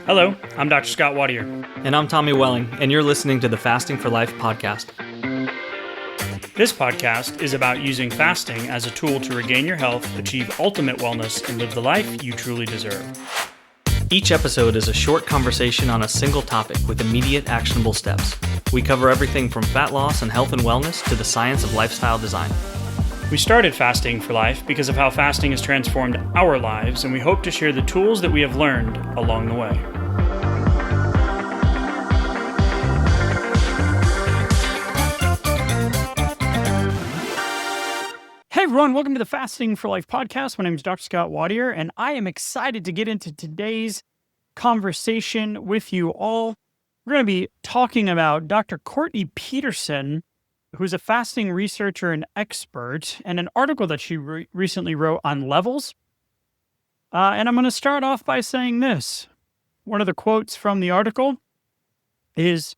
Hello, I'm Dr. Scott Watier. And I'm Tommy Welling, and you're listening to the Fasting for Life podcast. This podcast is about using fasting as a tool to regain your health, achieve ultimate wellness, and live the life you truly deserve. Each episode is a short conversation on a single topic with immediate actionable steps. We cover everything from fat loss and health and wellness to the science of lifestyle design. We started Fasting for Life because of how fasting has transformed our lives, and we hope to share the tools that we have learned along the way. Hey everyone, welcome to the Fasting for Life podcast. My name is Dr. Scott Watier, and I am excited to get into today's conversation with you all. We're going to be talking about Dr. Courtney Peterson, who's a fasting researcher and expert, and an article that she recently wrote on levels. And I'm going to start off by saying this. One of the quotes from the article is,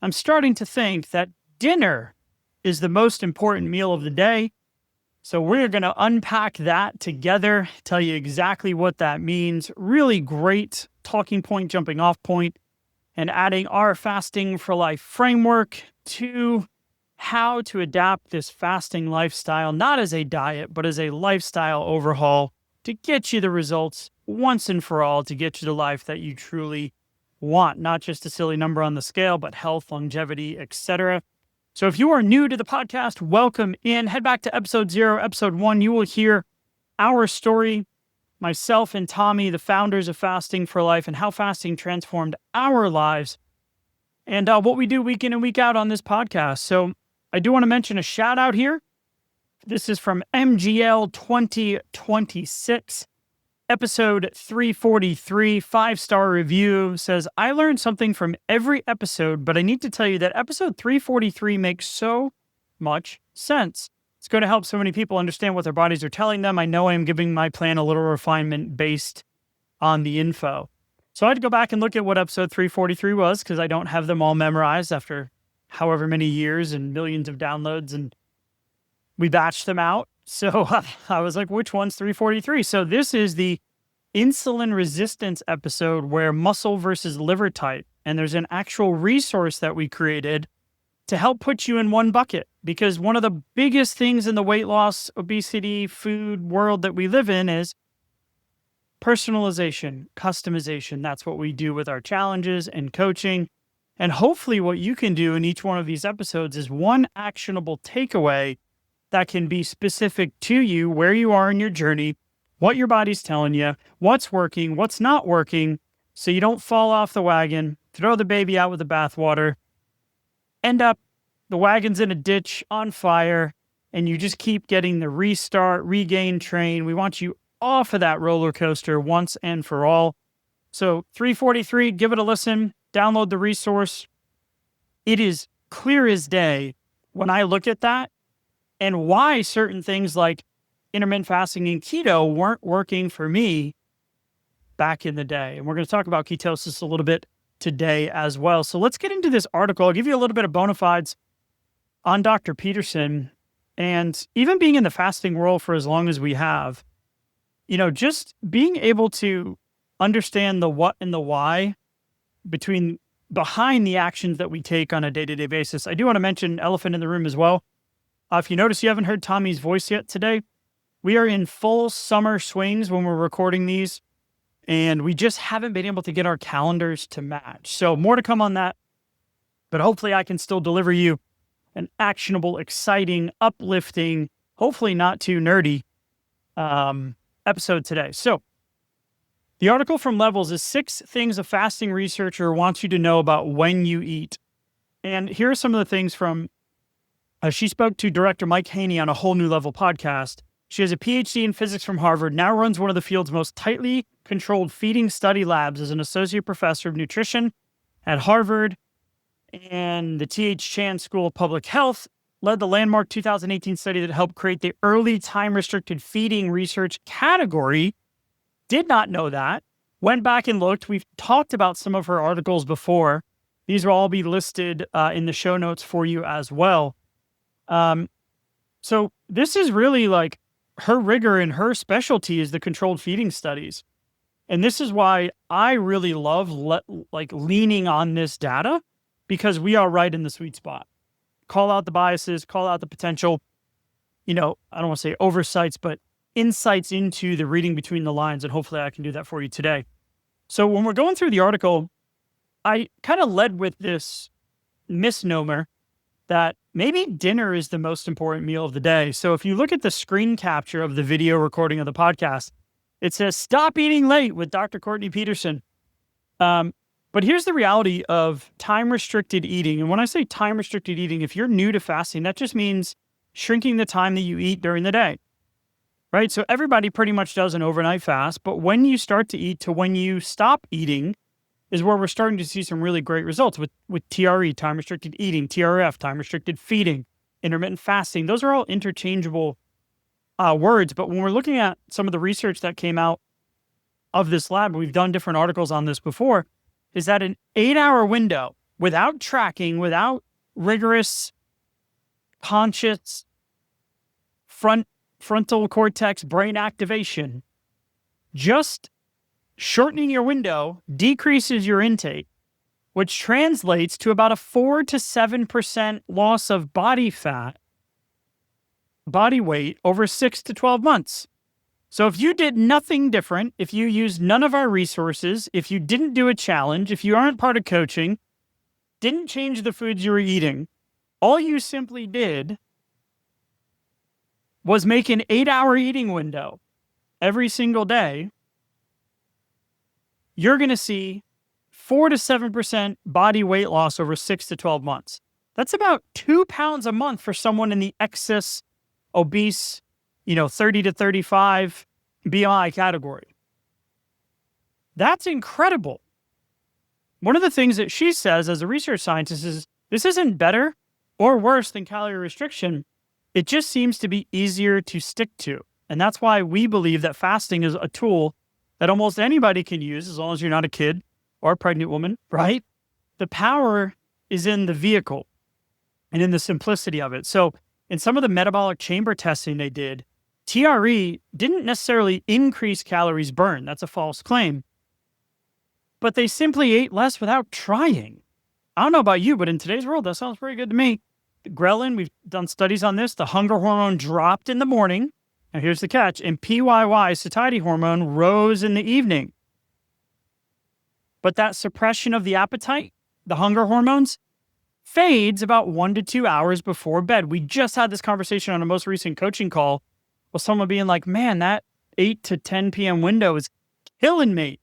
"I'm starting to think that dinner is the most important meal of the day. So we're going to unpack that together, tell you exactly what that means." Really great talking point, jumping off point, and adding our Fasting for Life framework to how to adapt this fasting lifestyle, not as a diet, but as a lifestyle overhaul to get you the results once and for all, to get you the life that you truly want, not just a silly number on the scale, but health, longevity, etc. So if you are new to the podcast, welcome in. Head back to episode 0, episode 1. You will hear our story, myself and Tommy, the founders of Fasting for Life, and how fasting transformed our lives, and what we do week in and week out on this podcast. So I do want to mention a shout out here. This is from MGL 2026, episode 343, 5-star review. Says, "I learned something from every episode, but I need to tell you that episode 343 makes so much sense. It's going to help so many people understand what their bodies are telling them. I know I am giving my plan a little refinement based on the info." So I had to go back and look at what episode 343 was, because I don't have them all memorized after however many years and millions of downloads, and we batched them out. So I was like, which one's 343? So this is the insulin resistance episode, where muscle versus liver type. And there's an actual resource that we created to help put you in one bucket, because one of the biggest things in the weight loss, obesity, food world that we live in is personalization, customization. That's what we do with our challenges and coaching. And hopefully what you can do in each one of these episodes is one actionable takeaway that can be specific to you, where you are in your journey, what your body's telling you, what's working, what's not working, so you don't fall off the wagon, throw the baby out with the bathwater, end up the wagon's in a ditch on fire, and you just keep getting the restart, regain train. We want you off of that roller coaster once and for all. So 343, give it a listen, download the resource. It is clear as day when I look at that and why certain things like intermittent fasting and keto weren't working for me back in the day. And we're going to talk about ketosis a little bit today as well. So let's get into this article. I'll give you a little bit of bona fides on Dr. Peterson. And even being in the fasting world for as long as we have, just being able to understand the what and the why behind the actions that we take on a day-to-day basis. I do want to mention elephant in the room as well. If you notice you haven't heard Tommy's voice yet today, we are in full summer swings when we're recording these, and we just haven't been able to get our calendars to match. So more to come on that, but hopefully I can still deliver you an actionable, exciting, uplifting, hopefully not too nerdy episode today. So the article from Levels is 6 things a fasting researcher wants you to know about when you eat. And here are some of the things from, she spoke to director Mike Haney on A Whole New Level podcast. She has a PhD in physics from Harvard, now runs one of the field's most tightly controlled feeding study labs as an associate professor of nutrition at Harvard and the T.H. Chan School of Public Health, led the landmark 2018 study that helped create the early time-restricted feeding research category. Did not know that. Went back and looked. We've talked about some of her articles before. These will all be listed in the show notes for you as well. So this is really like her rigor and her specialty is the controlled feeding studies. And this is why I really love leaning on this data, because we are right in the sweet spot. Call out the biases, call out the potential, I don't want to say oversights, but insights into the reading between the lines. And hopefully I can do that for you today. So when we're going through the article, I kind of led with this misnomer that maybe dinner is the most important meal of the day. So if you look at the screen capture of the video recording of the podcast, it says, "Stop eating late" with Dr. Courtney Peterson. But here's the reality of time-restricted eating. And when I say time-restricted eating, if you're new to fasting, that just means shrinking the time that you eat during the day, right? So everybody pretty much does an overnight fast, but when you start to eat to when you stop eating is where we're starting to see some really great results with TRE, time-restricted eating, TRF, time-restricted feeding, intermittent fasting. Those are all interchangeable words, but when we're looking at some of the research that came out of this lab, we've done different articles on this before, is that an 8-hour window without tracking, without rigorous, conscious frontal cortex brain activation, just shortening your window decreases your intake, which translates to about a 4 to 7% loss of body fat, body weight over 6 to 12 months. So if you did nothing different, if you used none of our resources, if you didn't do a challenge, if you aren't part of coaching, didn't change the foods you were eating, all you simply did was make an 8-hour eating window every single day, you're going to see 4 to 7% body weight loss over 6 to 12 months. That's about 2 pounds a month for someone in the excess obese, 30 to 35 BMI category. That's incredible. One of the things that she says as a research scientist is this isn't better or worse than calorie restriction. It just seems to be easier to stick to. And that's why we believe that fasting is a tool that almost anybody can use as long as you're not a kid or a pregnant woman, right? The power is in the vehicle and in the simplicity of it. So in some of the metabolic chamber testing they did, TRE didn't necessarily increase calories burned. That's a false claim. But they simply ate less without trying. I don't know about you, but in today's world, that sounds pretty good to me. Ghrelin, we've done studies on this. The hunger hormone dropped in the morning. Now here's the catch. And PYY, satiety hormone, rose in the evening. But that suppression of the appetite, the hunger hormones, fades about 1 to 2 hours before bed. We just had this conversation on a most recent coaching call with someone being like, man, that 8 to 10 p.m. window is killing me.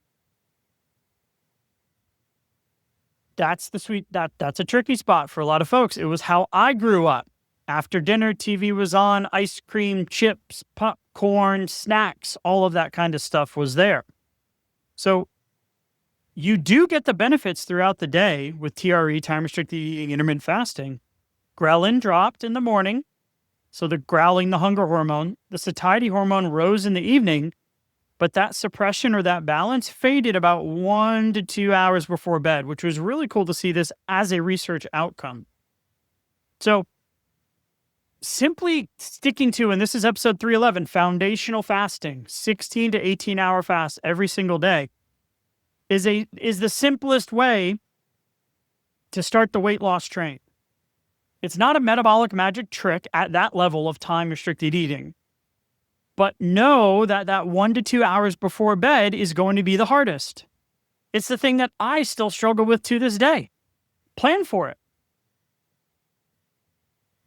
That's a tricky spot for a lot of folks. It was how I grew up. After dinner, TV was on, ice cream, chips, popcorn, snacks, all of that kind of stuff was there. So you do get the benefits throughout the day with TRE, time-restricted eating, intermittent fasting. Ghrelin dropped in the morning, so the growling, the hunger hormone. The satiety hormone rose in the evening, but that suppression or that balance faded about 1 to 2 hours before bed, which was really cool to see this as a research outcome. So simply sticking to, and this is episode 311, foundational fasting, 16 to 18 hour fast every single day, is the simplest way to start the weight loss train. It's not a metabolic magic trick at that level of time-restricted eating. But know that 1 to 2 hours before bed is going to be the hardest. It's the thing that I still struggle with to this day. Plan for it.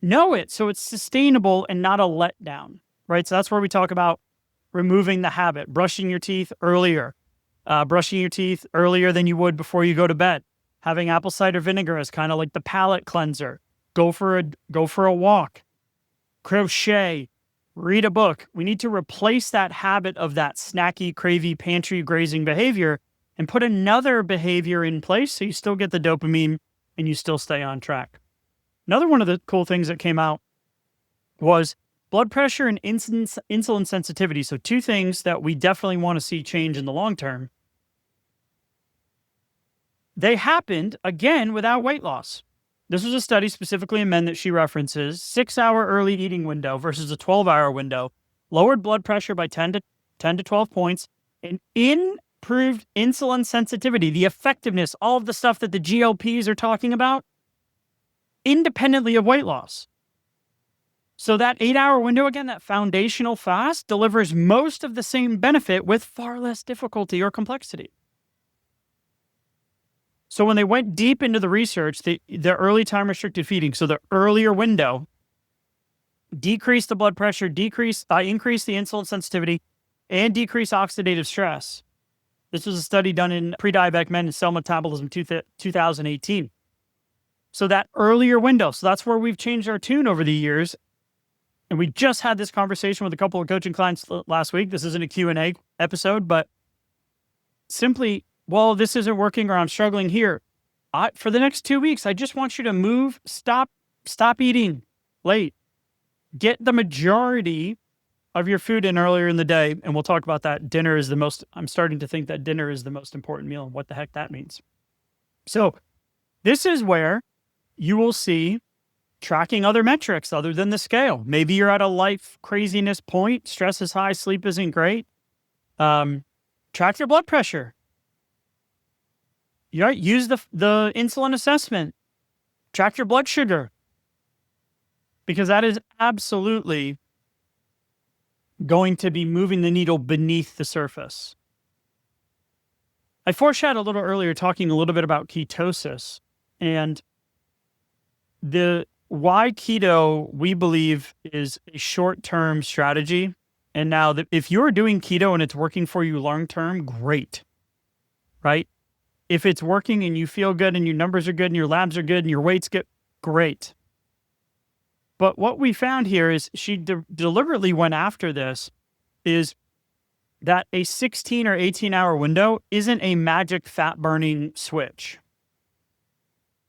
Know it so it's sustainable and not a letdown, right? So that's where we talk about removing the habit, brushing your teeth earlier than you would before you go to bed, having apple cider vinegar as kind of like the palate cleanser, go for a walk, crochet, read a book. We need to replace that habit of that snacky, cravey, pantry grazing behavior and put another behavior in place so you still get the dopamine and you still stay on track. Another one of the cool things that came out was blood pressure and insulin sensitivity. So two things that we definitely want to see change in the long term. They happened, again, without weight loss. This was a study specifically in men that she references, 6-hour early eating window versus a 12-hour window, lowered blood pressure by 10 to 12 points. And in proved insulin sensitivity, the effectiveness, all of the stuff that the GLPs are talking about, independently of weight loss. So that 8-hour window, again, that foundational fast, delivers most of the same benefit with far less difficulty or complexity. So when they went deep into the research, the early time restricted feeding, so the earlier window, decreased the blood pressure, increased the insulin sensitivity, and decreased oxidative stress. This was a study done in pre-diabetic men in Cell Metabolism 2018. So that earlier window, so that's where we've changed our tune over the years. And we just had this conversation with a couple of coaching clients last week. This isn't a Q&A episode, but simply, well, this isn't working or I'm struggling here. For the next 2 weeks, I just want you to stop eating late. Get the majority of your food in earlier in the day, and we'll talk about that. I'm starting to think that dinner is the most important meal and what the heck that means. So this is where you will see tracking other metrics other than the scale. Maybe you're at a life craziness point, stress is high, sleep isn't great. Track your blood pressure. Use the insulin assessment. Track your blood sugar. Because that is absolutely going to be moving the needle beneath the surface. I foreshadowed a little earlier talking a little bit about ketosis and why keto, we believe, is a short-term strategy. And now if you're doing keto and it's working for you long-term, great, right? If it's working and you feel good and your numbers are good and your labs are good and your weight's good, great. But what we found here is she deliberately went after this is that a 16 or 18-hour window isn't a magic fat-burning switch.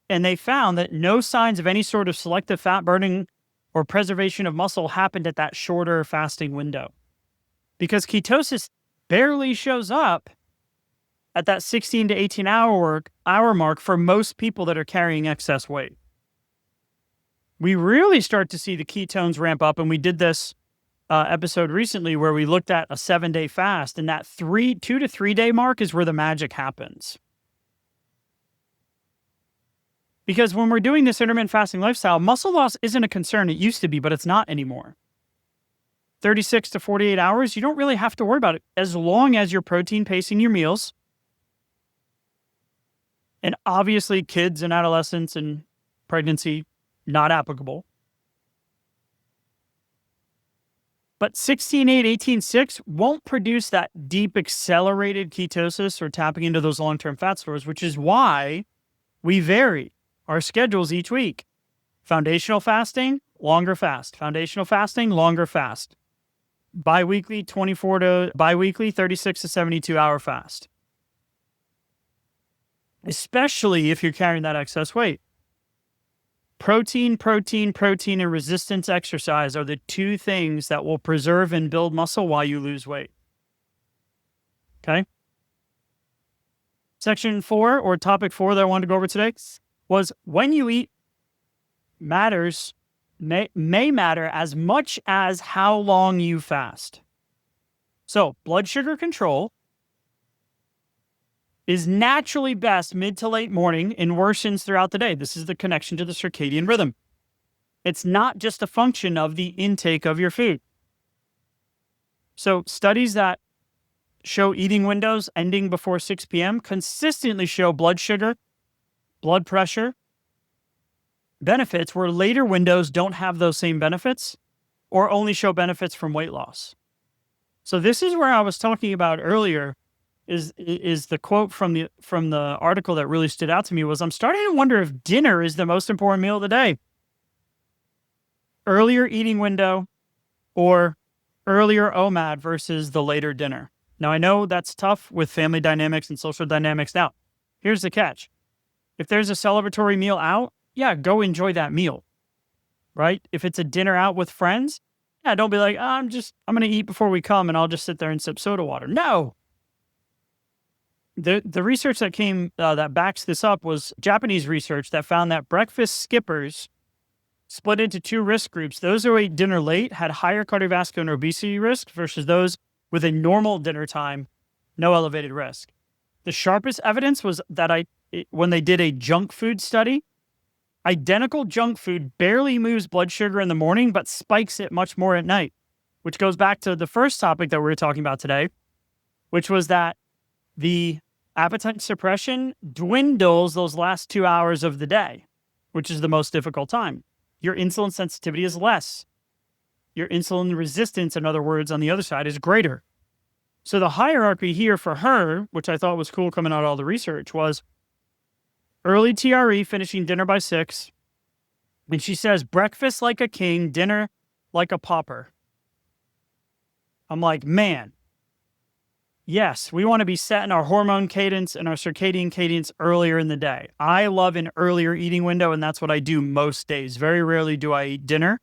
And they found that no signs of any sort of selective fat burning or preservation of muscle happened at that shorter fasting window. Because ketosis barely shows up at that 16 to 18 hour mark for most people that are carrying excess weight. We really start to see the ketones ramp up, and we did this episode recently where we looked at a 7-day fast, and that 2 to 3 day mark is where the magic happens. Because when we're doing this intermittent fasting lifestyle, muscle loss isn't a concern. It used to be, but it's not anymore. 36 to 48 hours, you don't really have to worry about it as long as you're protein pacing your meals. And obviously kids and adolescents and pregnancy, not applicable. But 16-8, 18-6 won't produce that deep accelerated ketosis or tapping into those long-term fat stores, which is why we vary our schedules each week. Foundational fasting, longer fast. Foundational fasting, longer fast. Bi-weekly, 36 to 72 hour fast. Especially if you're carrying that excess weight. Protein, and resistance exercise are the two things that will preserve and build muscle while you lose weight. Okay? Section 4, or topic 4 that I wanted to go over today, was when you eat may matter as much as how long you fast. So, blood sugar control is naturally best mid to late morning and worsens throughout the day. This is the connection to the circadian rhythm. It's not just a function of the intake of your food. So studies that show eating windows ending before 6 p.m. consistently show blood sugar, blood pressure benefits where later windows don't have those same benefits or only show benefits from weight loss. So this is where I was talking about earlier is the quote from the article that really stood out to me was, I'm starting to wonder if dinner is the most important meal of the day. Earlier eating window or earlier OMAD versus the later dinner. Now, I know that's tough with family dynamics and social dynamics. Now, here's the catch. If there's a celebratory meal out, yeah, go enjoy that meal, right? If it's a dinner out with friends, yeah, don't be like, I'm going to eat before we come and I'll just sit there and sip soda water. No. The research that came that backs this up was Japanese research that found that breakfast skippers split into two risk groups. Those who ate dinner late had higher cardiovascular and obesity risk versus those with a normal dinner time no elevated risk. The sharpest evidence was that when they did a junk food study, identical junk food barely moves blood sugar in the morning, but spikes it much more at night, which goes back to the first topic that we were talking about today, which was that the appetite suppression dwindles those last 2 hours of the day, which is the most difficult time. Your insulin sensitivity is less. Your insulin resistance, in other words, on the other side is greater. So the hierarchy here for her, which I thought was cool coming out of all the research, was early TRE, finishing dinner by 6. And she says, breakfast like a king, dinner like a pauper. I'm like, man, yes, we want to be setting our hormone cadence and our circadian cadence earlier in the day. I love an earlier eating window, and that's what I do most days. Very rarely do I eat dinner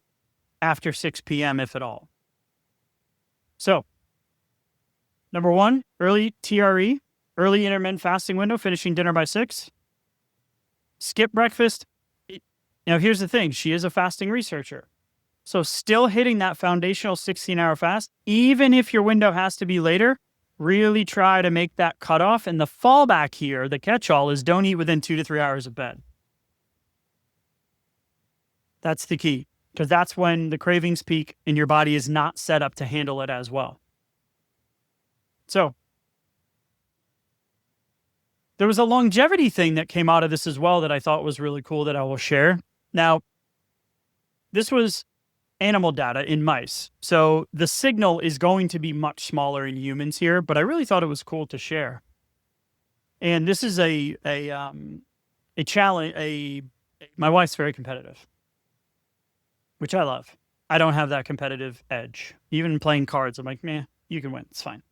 after 6 p.m., if at all. So, number 1, early TRE, early intermittent fasting window, finishing dinner by 6. Skip breakfast. Now, here's the thing. She is a fasting researcher. So still hitting that foundational 16-hour fast, even if your window has to be later, really try to make that cutoff. And the fallback here, the catch-all, is don't eat within 2 to 3 hours of bed. That's the key, because that's when the cravings peak and your body is not set up to handle it as well. So there was a longevity thing that came out of this as well that I thought was really cool that I will share. Now, this was animal data in mice. So the signal is going to be much smaller in humans here, but I really thought it was cool to share. And this is a challenge. My wife's very competitive, which I love. I don't have that competitive edge. Even playing cards, I'm like, meh, you can win. It's fine.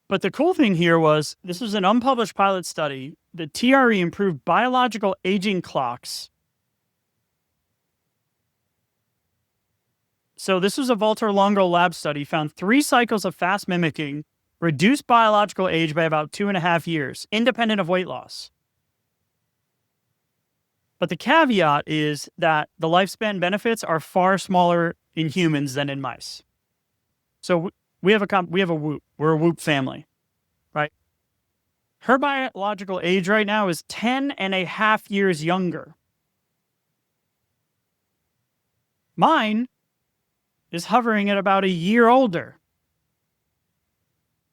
But the cool thing here was this was an unpublished pilot study. The TRE improved biological aging clocks. So this was a Walter Longo lab study, found 3 cycles of fast mimicking reduced biological age by about 2.5 years, independent of weight loss. But the caveat is that the lifespan benefits are far smaller in humans than in mice. So we have a Whoop. We're a Whoop family, right? Her biological age right now is 10.5 years younger. Mine is hovering at about a year older.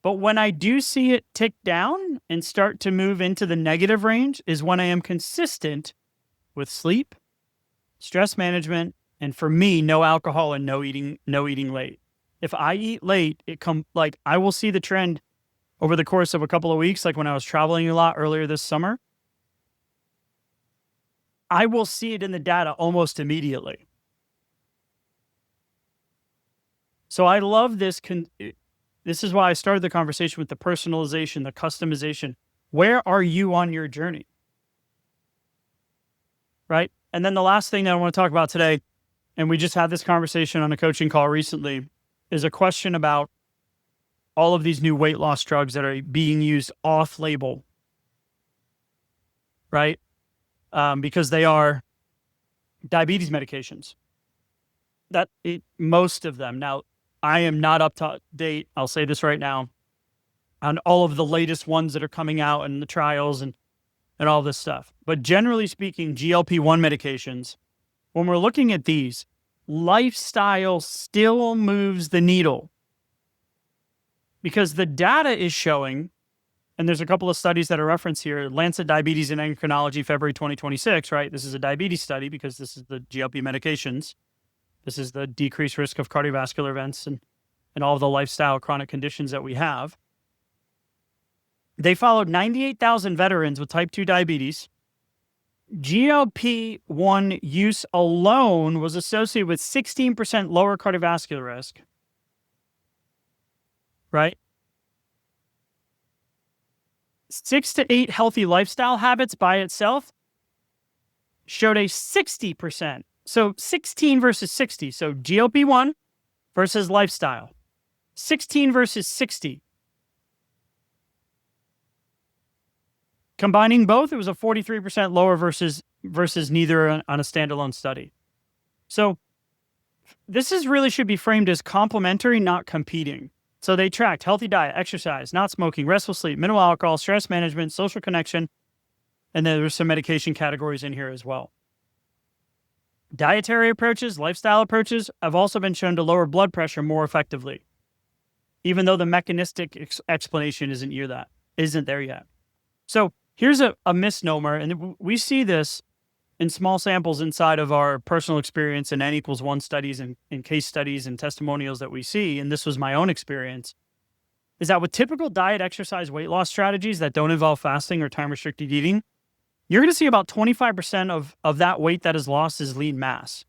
But when I do see it tick down and start to move into the negative range is when I am consistent with sleep, stress management, and for me, no alcohol and no eating late. If I eat late, I will see the trend over the course of a couple of weeks, like when I was traveling a lot earlier this summer. I will see it in the data almost immediately. So I love this. This is why I started the conversation with the personalization, the customization. Where are you on your journey? Right? And then the last thing that I want to talk about today, and we just had this conversation on a coaching call recently, is a question about all of these new weight loss drugs that are being used off-label, right? Because they are diabetes medications. Most of them. Now, I am not up to date, I'll say this right now, on all of the latest ones that are coming out and the trials and all this stuff. But generally speaking, GLP-1 medications, when we're looking at these, lifestyle still moves the needle. Because the data is showing, and there's a couple of studies that are referenced here, Lancet Diabetes and Endocrinology, February 2026, right? This is a diabetes study because this is the GLP medications. This is the decreased risk of cardiovascular events and all of the lifestyle chronic conditions that we have. They followed 98,000 veterans with type 2 diabetes. GLP-1 use alone was associated with 16% lower cardiovascular risk. Right? 6 to 8 healthy lifestyle habits by itself showed a 60%. So 16 versus 60. So GLP-1 versus lifestyle. 16 versus 60. Combining both, it was a 43% lower versus neither on a standalone study. So this really should be framed as complementary, not competing. So they tracked healthy diet, exercise, not smoking, restful sleep, minimal alcohol, stress management, social connection, and then there's some medication categories in here as well. Dietary approaches, lifestyle approaches have also been shown to lower blood pressure more effectively, even though the mechanistic explanation isn't there yet. So here's a misnomer, and we see this in small samples inside of our personal experience and N=1 studies and case studies and testimonials that we see, and this was my own experience, is that with typical diet, exercise, weight loss strategies that don't involve fasting or time-restricted eating, you're going to see about 25% of that weight that is lost is lean mass.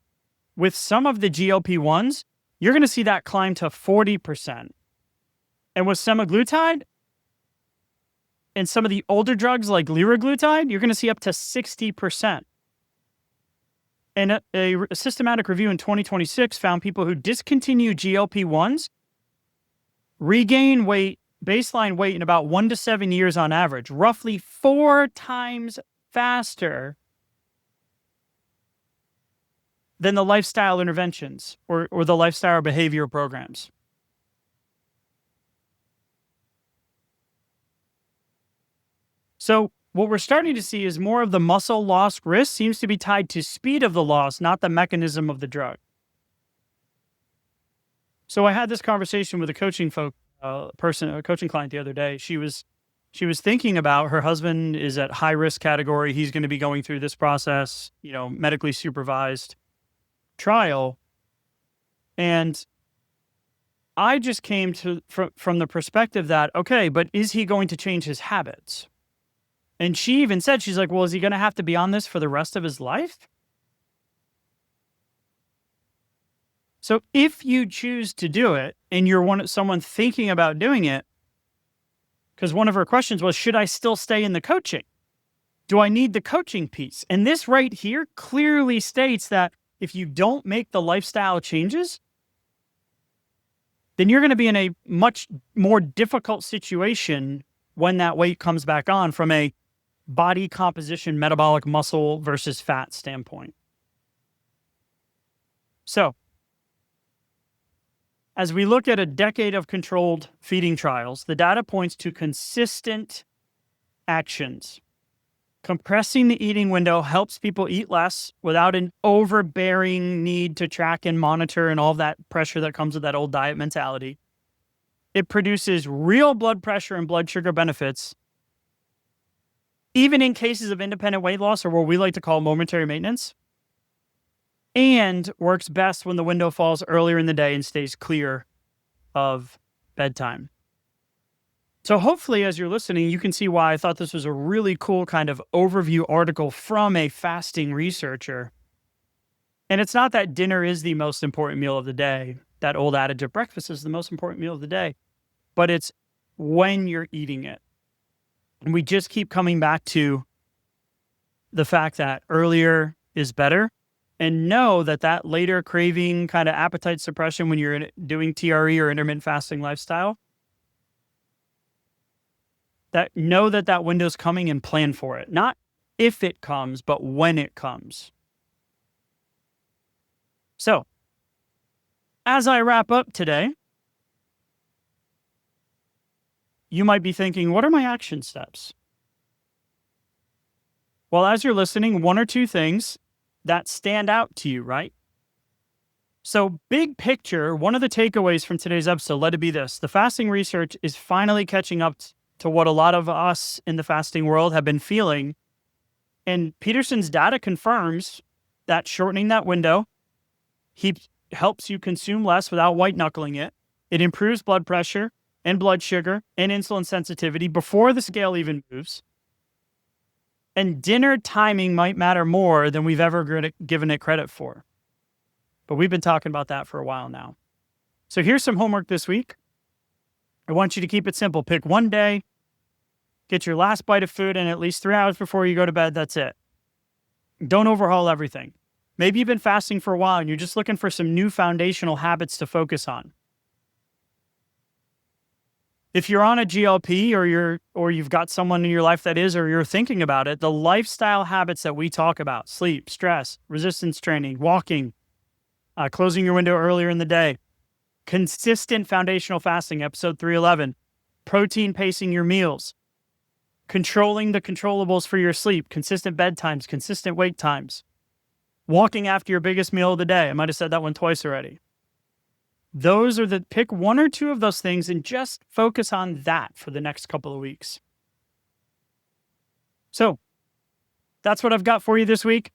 With some of the GLP-1s, you're going to see that climb to 40%. And with semaglutide and some of the older drugs like liraglutide, you're going to see up to 60%. And a systematic review in 2026 found people who discontinue GLP-1s regain baseline weight in about 1 to 7 years on average, roughly 4 times faster than the lifestyle interventions or the lifestyle behavior programs. So what we're starting to see is more of the muscle loss risk seems to be tied to speed of the loss, not the mechanism of the drug. So I had this conversation with a coaching client the other day. She was thinking about her husband is at high risk category. He's going to be going through this process, medically supervised trial. And I just came from the perspective that, okay, but is he going to change his habits? And she even said, she's like, well, is he going to have to be on this for the rest of his life? So if you choose to do it and you're someone thinking about doing it, because one of her questions was, should I still stay in the coaching? Do I need the coaching piece? And this right here clearly states that if you don't make the lifestyle changes, then you're going to be in a much more difficult situation when that weight comes back on from a body composition, metabolic muscle versus fat standpoint. So, as we look at a decade of controlled feeding trials, the data points to consistent actions. Compressing the eating window helps people eat less without an overbearing need to track and monitor and all that pressure that comes with that old diet mentality. It produces real blood pressure and blood sugar benefits, even in cases of independent weight loss, or what we like to call momentary maintenance, and works best when the window falls earlier in the day and stays clear of bedtime. So hopefully, as you're listening, you can see why I thought this was a really cool kind of overview article from a fasting researcher. And it's not that dinner is the most important meal of the day. That old adage of breakfast is the most important meal of the day. But it's when you're eating it. And we just keep coming back to the fact that earlier is better, and know that later craving kind of appetite suppression when you're doing TRE or intermittent fasting lifestyle, know that window's coming and plan for it. Not if it comes, but when it comes. So, as I wrap up today, you might be thinking, what are my action steps? Well, as you're listening, 1 or 2 things that stand out to you, right? So big picture, one of the takeaways from today's episode, let it be this. The fasting research is finally catching up to what a lot of us in the fasting world have been feeling. And Peterson's data confirms that shortening that window helps you consume less without white knuckling it. It improves blood pressure and blood sugar and insulin sensitivity before the scale even moves. And dinner timing might matter more than we've ever given it credit for. But we've been talking about that for a while now. So here's some homework this week. I want you to keep it simple. Pick one day, get your last bite of food in at least 3 hours before you go to bed. That's it. Don't overhaul everything. Maybe you've been fasting for a while and you're just looking for some new foundational habits to focus on. If you're on a GLP or you've got someone in your life that is, or you're thinking about it, the lifestyle habits that we talk about, sleep, stress, resistance training, walking, closing your window earlier in the day, consistent foundational fasting, episode 311, protein pacing your meals, controlling the controllables for your sleep, consistent bedtimes, consistent wake times, walking after your biggest meal of the day. I might have said that one twice already. Pick one or two of those things and just focus on that for the next couple of weeks. So that's what I've got for you this week.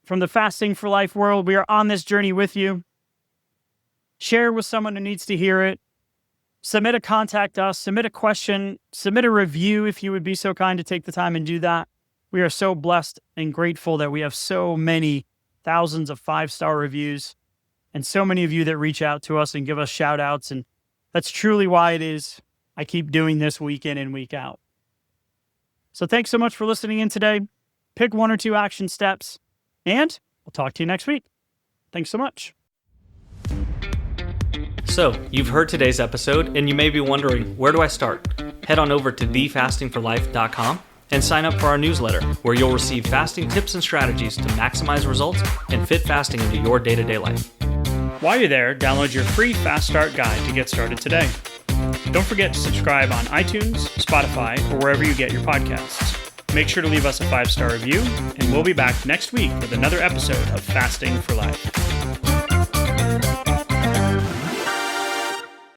From the Fasting for Life world, we are on this journey with you. Share with someone who needs to hear it. Submit a contact us, submit a question, submit a review if you would be so kind to take the time and do that. We are so blessed and grateful that we have so many thousands of 5-star reviews and so many of you that reach out to us and give us shout outs. And that's truly why it is I keep doing this week in and week out. So thanks so much for listening in today. Pick one or two action steps, and we'll talk to you next week. Thanks so much. So, you've heard today's episode, and you may be wondering, where do I start? Head on over to thefastingforlife.com and sign up for our newsletter, where you'll receive fasting tips and strategies to maximize results and fit fasting into your day-to-day life. While you're there, download your free Fast Start guide to get started today. Don't forget to subscribe on iTunes, Spotify, or wherever you get your podcasts. Make sure to leave us a 5-star review, and we'll be back next week with another episode of Fasting for Life.